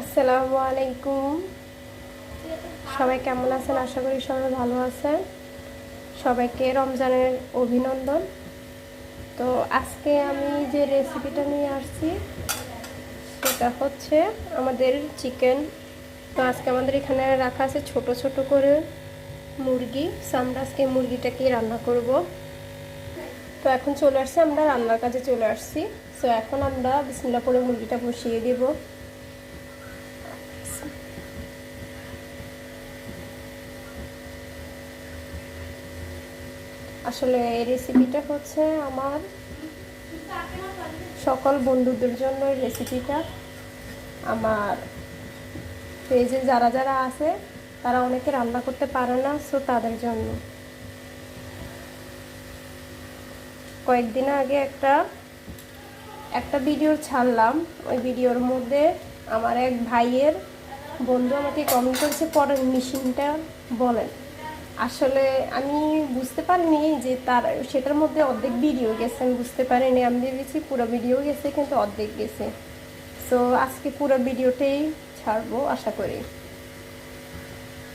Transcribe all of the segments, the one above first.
আসসালামু আলাইকুম। সবাই কেমন আছেন? আশা করি সবাই ভালো আছেন। সবাইকে রমজানের অভিনন্দন। তো আজকে আমি যে রেসিপিটা নিয়ে আসছি সেটা হচ্ছে আমাদের চিকেন। তো আজকে আমাদের এখানে রাখা আছে ছোট ছোট করে মুরগি। আমরা আজকে মুরগিটাকে রান্না করব। তো এখন চলে আসছি, আমরা রান্নার কাজে চলে আসছি। তো এখন আমরা বিসমিল্লাহ করে মুরগিটা বসিয়ে দেব। আসলে এই রেসিপিটা হচ্ছে আমার সকল বন্ধুদের জন্য। এই রেসিপিটা আমার পেজে যারা যারা আছে তারা অনেকে রান্না করতে পারে না, সো তাদের জন্য। কয়েকদিন আগে একটা ভিডিও ছাড়লাম। ওই ভিডিওর মধ্যে আমার এক ভাইয়ের বন্ধু আমাকে কমেন্ট করেছে পরের মেশিনটা বলেন। আসলে আমি বুঝতে পারিনি যে সেটার মধ্যে অর্ধেক ভিডিও গেছে, আমি বুঝতে পারিনি। আমি ভেবেছি পুরো ভিডিও গেছে, কিন্তু অর্ধেক গেছে। সো আজকে পুরো ভিডিওটাই ছাড়বো। আশা করি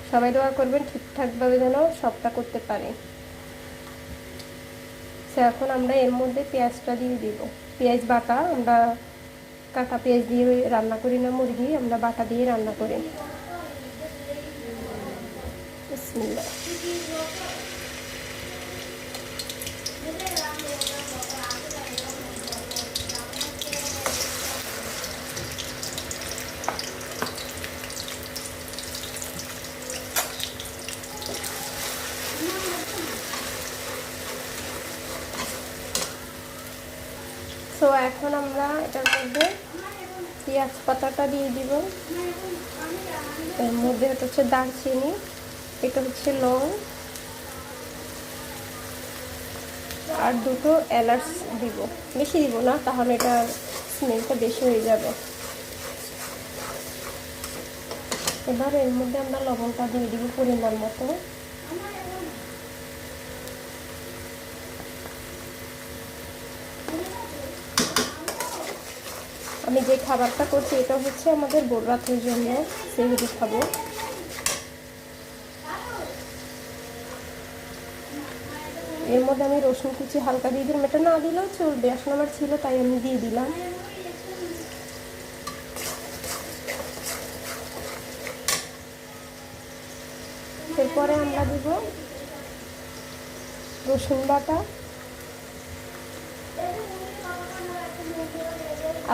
সবাই দোয়া করবেন ঠিকঠাকভাবে যেন সবটা করতে পারে। সো এখন আমরা এর মধ্যে পেঁয়াজটা দিয়ে দিব। পেঁয়াজ বাটা, আমরা কাঁচা পেঁয়াজ দিয়ে রান্না করি না মুরগি, আমরা বাটা দিয়ে রান্না করি। বিসমিল্লাহ। সো এখন আমরা এটার মধ্যে পেঁয়াজ পাতাটা দিয়ে দিব। এর মধ্যে এটা হচ্ছে দারচিনি, এটা হচ্ছে লং, আর দুটো এলাচ দিব। বেশি দিব না, তাহলে এটা স্মেলটা বেশি হয়ে যাবে। এবার এর মধ্যে আমরা লবণটা দিয়ে দিব পরিমাণ মতো। আমি যে খাবারটা করছি এটা হচ্ছে আমাদের ভোর রাতের জন্য, সেহরি খাবো। এর মধ্যে আমি রসুন কুচি হালকা দিয়ে দিলাম, এটা না দিলেও চলবে, আসলে আমার ছিল তাই আমি দিয়ে দিলাম। এরপরে আমরা দিব রসুন বাটা,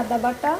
আদা বাটা,